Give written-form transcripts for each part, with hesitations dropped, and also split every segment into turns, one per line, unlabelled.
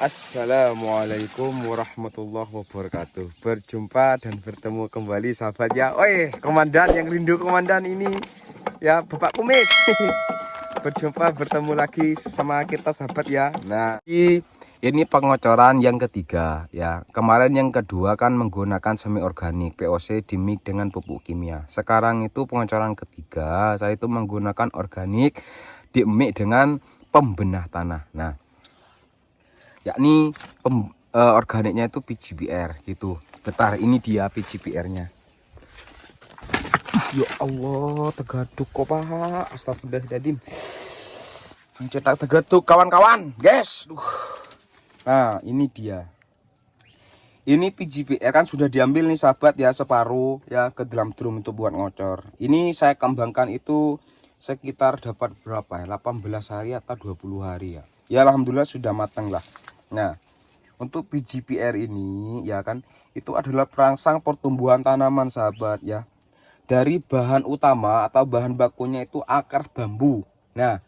Assalamualaikum warahmatullahi wabarakatuh. Berjumpa dan bertemu kembali sahabat ya. Oi, komandan yang rindu komandan ini ya, Bapak Kumis. Berjumpa bertemu lagi sama kita sahabat ya. Nah, ini pengocoran yang ketiga ya. Kemarin yang kedua kan menggunakan semi organik POC dimix dengan pupuk kimia. Sekarang itu pengocoran ketiga, saya itu menggunakan organik dimix dengan pembenah tanah. Nah, yakni organiknya itu PGBR gitu. Bentar, ini dia PGBR-nya. Ya Allah, tegaduk kok Pak. Astagfirullahaladzim. Cetak tegaduk kawan-kawan, guys. Nah, ini dia. Ini PGBR kan sudah diambil nih sahabat ya, separuh ya ke dalam drum itu buat ngocor. Ini saya kembangkan itu sekitar dapat berapa ya? 18 hari atau 20 hari ya. Ya alhamdulillah sudah matang lah. Nah, untuk PGBR ini ya kan, itu adalah perangsang pertumbuhan tanaman sahabat ya. Dari bahan utama atau bahan bakunya itu akar bambu. Nah,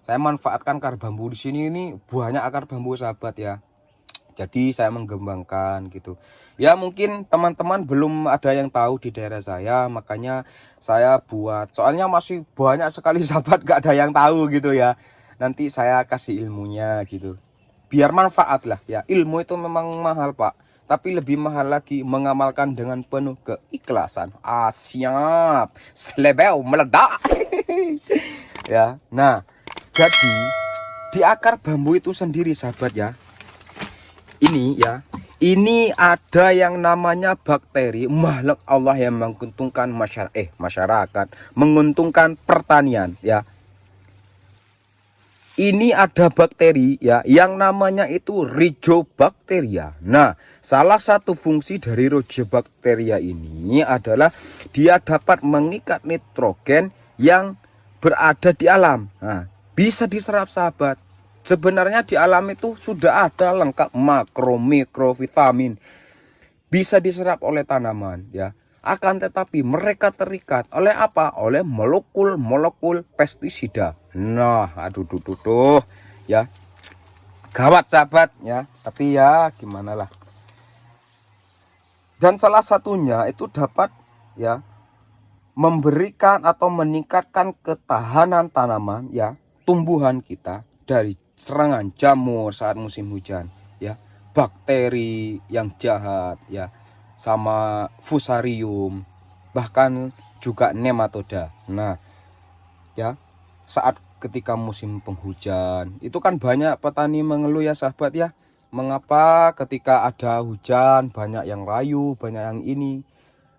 saya manfaatkan akar bambu di sini, ini banyak akar bambu sahabat ya. Jadi saya mengembangkan gitu. Ya mungkin teman-teman belum ada yang tahu di daerah saya, makanya saya buat. Soalnya masih banyak sekali sahabat gak ada yang tahu gitu ya. Nanti saya kasih ilmunya gitu. Biar manfaat lah ya. Ilmu itu memang mahal Pak, tapi lebih mahal lagi mengamalkan dengan penuh keikhlasan. Siap, selebel meledak. Ya, nah jadi di akar bambu itu sendiri sahabat ya, ini ya, ini ada yang namanya bakteri makhluk Allah yang menguntungkan masyarakat, menguntungkan pertanian ya. Ini ada bakteri ya yang namanya itu Rhizobacteria. Nah, salah satu fungsi dari Rhizobacteria ini adalah dia dapat mengikat nitrogen yang berada di alam. Nah, bisa diserap sahabat. Sebenarnya di alam itu sudah ada lengkap makro, mikro, vitamin. Bisa diserap oleh tanaman ya. Akan tetapi mereka terikat oleh apa? Oleh molekul-molekul pestisida. Nah, aduh tuh ya. Gawat sahabat ya. Tapi ya gimana lah. Dan salah satunya itu dapat ya memberikan atau meningkatkan ketahanan tanaman ya, tumbuhan kita dari serangan jamur saat musim hujan ya, bakteri yang jahat ya, sama fusarium, bahkan juga nematoda. Nah ya, saat ketika musim penghujan itu kan banyak petani mengeluh ya sahabat ya, mengapa ketika ada hujan banyak yang layu, banyak yang ini,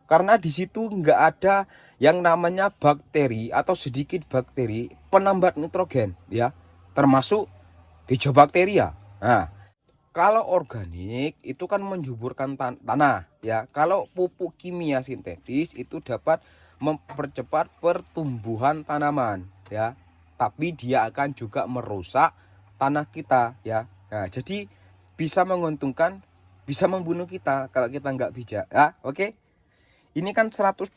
karena di situ nggak ada yang namanya bakteri atau sedikit bakteri penambat nitrogen ya, termasuk Rhizobacteria. Nah, kalau organik itu kan menjuburkan tanah ya. Kalau pupuk kimia sintetis itu dapat mempercepat pertumbuhan tanaman ya. Tapi dia akan juga merusak tanah kita ya. Nah, jadi bisa menguntungkan, bisa membunuh kita kalau kita nggak bijak ya. Oke. Ini kan 120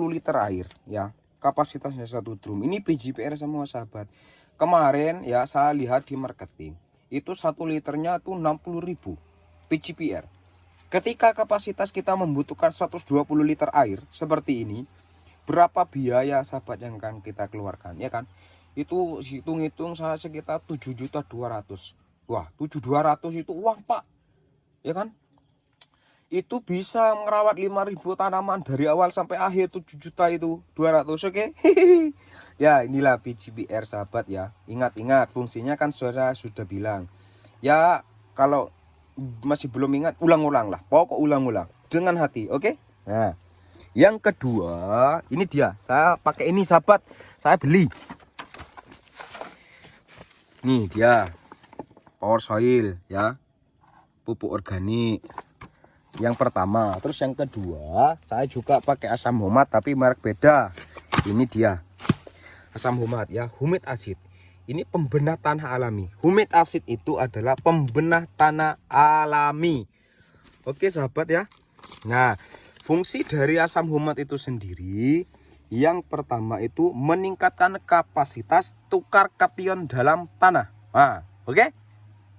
liter air ya. Kapasitasnya satu drum. Ini PGBR semua sahabat. Kemarin ya saya lihat di marketing itu 1 liternya tuh 60.000 PGBR. Ketika kapasitas kita membutuhkan 120 liter air seperti ini, berapa biaya sahabat yang akan kita keluarkan ya kan? Itu hitung-hitung saya sekitar 7.200.000. Wah, 7.200.000 itu uang Pak. Ya kan? Itu bisa merawat 5.000 tanaman dari awal sampai akhir. 7 juta itu 200. Oke. Ya inilah PGBR sahabat ya. Ingat-ingat fungsinya kan sudah bilang ya. Kalau masih belum ingat, ulang-ulang lah, pokok ulang-ulang dengan hati. Oke. Nah yang kedua ini dia, saya pakai ini sahabat, saya beli nih dia, Power Soil ya, pupuk organik yang pertama. Terus yang kedua saya juga pakai asam humat tapi merek beda. Ini dia asam humat ya, humid acid. Ini pembenah tanah alami. Humid acid itu adalah pembenah tanah alami. Oke sahabat ya. Nah, fungsi dari asam humat itu sendiri, yang pertama itu meningkatkan kapasitas tukar kation dalam tanah. Nah, oke.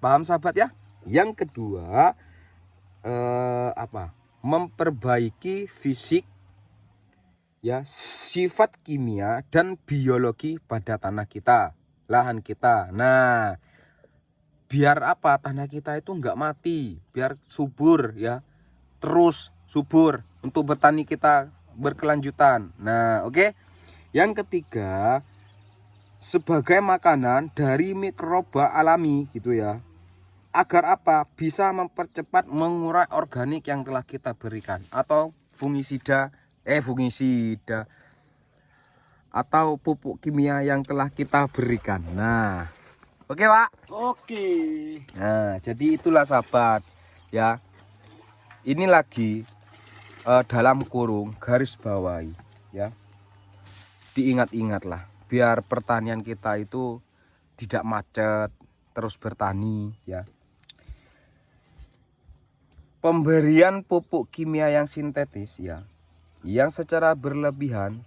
Paham sahabat ya? Yang kedua memperbaiki fisik, ya, sifat kimia dan biologi pada tanah kita, lahan kita. Nah, biar apa, tanah kita itu enggak mati, biar subur, ya, terus subur untuk bertani kita berkelanjutan. Nah, oke. Yang ketiga, sebagai makanan dari mikroba alami gitu ya. Agar apa? Bisa mempercepat mengurai organik yang telah kita berikan, atau fungisida atau pupuk kimia yang telah kita berikan. Nah, oke Pak.
Oke.
Nah, jadi itulah sahabat ya. Ini lagi dalam kurung garis bawahi ya. Diingat-ingatlah biar pertanian kita itu tidak macet, terus bertani ya. Pemberian pupuk kimia yang sintetis ya, yang secara berlebihan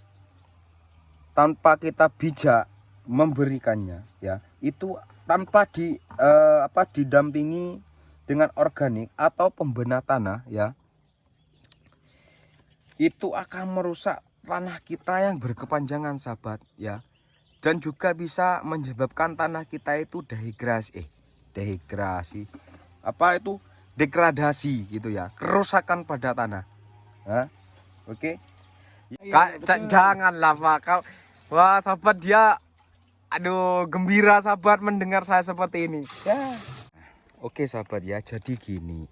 tanpa kita bijak memberikannya ya, itu tanpa didampingi dengan organik atau pembedah tanah ya, itu akan merusak tanah kita yang berkepanjangan sahabat ya, dan juga bisa menyebabkan tanah kita itu degradasi gitu ya, kerusakan pada tanah. Nah, oke. Janganlah Pak, kau, wah sahabat dia, aduh gembira sahabat mendengar saya seperti ini ya. Oke sahabat ya, jadi gini.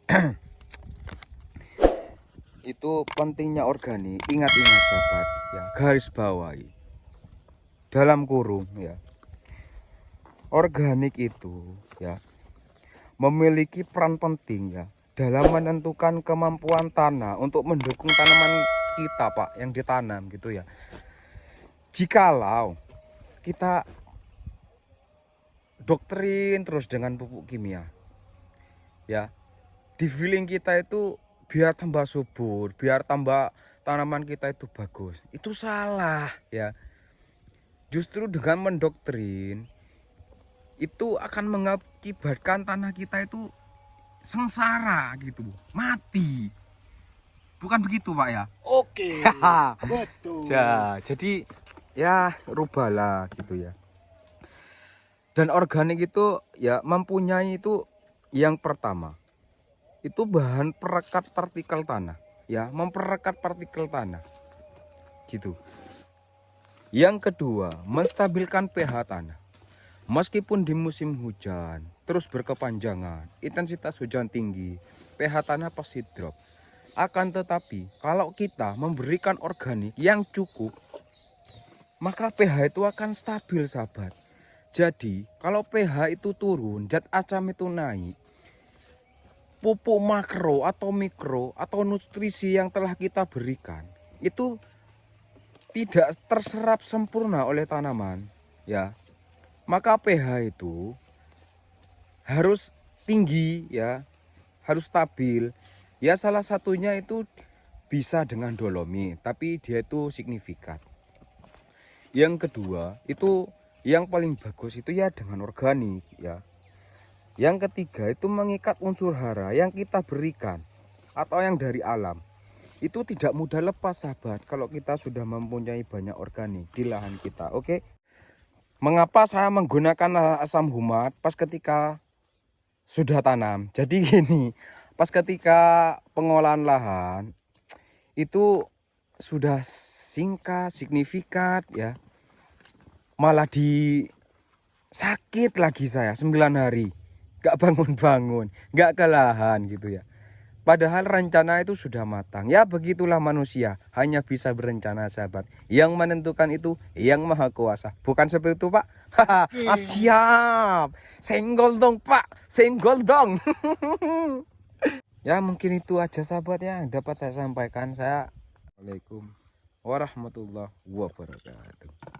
Itu pentingnya organik, ingat-ingat sahabat ya, garis bawahi dalam kurung ya, organik itu ya memiliki peran penting ya dalam menentukan kemampuan tanah untuk mendukung tanaman kita Pak yang ditanam gitu ya. Jikalau kita doktrin terus dengan pupuk kimia ya, di feeling kita itu biar tambah subur, biar tambah tanaman kita itu bagus, itu salah ya. Justru dengan mendoktrin itu akan mengakibatkan tanah kita itu sengsara gitu, mati. Bukan begitu Pak ya?
Oke. Betul.
Ya, jadi ya rubahlah gitu ya. Dan organik itu ya mempunyai itu, yang pertama itu bahan perekat partikel tanah ya, memperekat partikel tanah gitu. Yang kedua, menstabilkan pH tanah. Meskipun di musim hujan terus berkepanjangan, intensitas hujan tinggi, pH tanah pasti drop. Akan tetapi kalau kita memberikan organik yang cukup, maka pH itu akan stabil sahabat. Jadi kalau pH itu turun, zat asam itu naik, pupuk makro atau mikro atau nutrisi yang telah kita berikan itu tidak terserap sempurna oleh tanaman ya, maka pH itu harus tinggi ya, harus stabil ya. Salah satunya itu bisa dengan dolomit, tapi dia itu signifikan. Yang kedua itu, yang paling bagus itu ya dengan organik ya. Yang ketiga itu mengikat unsur hara yang kita berikan atau yang dari alam. Itu tidak mudah lepas sahabat kalau kita sudah mempunyai banyak organik di lahan kita. Oke. Mengapa saya menggunakan asam humat pas ketika sudah tanam? Jadi gini, pas ketika pengolahan lahan itu sudah singkat, signifikat ya, malah sakit lagi saya 9 hari, gak bangun-bangun, gak ke lahan gitu ya. Padahal rencana itu sudah matang. Ya begitulah manusia, hanya bisa berencana sahabat. Yang menentukan itu yang maha kuasa. Bukan seperti itu Pak. Siap. Senggol dong Pak, senggol dong. Ya mungkin itu aja sahabat ya yang dapat saya sampaikan. Assalamualaikum warahmatullahi wabarakatuh.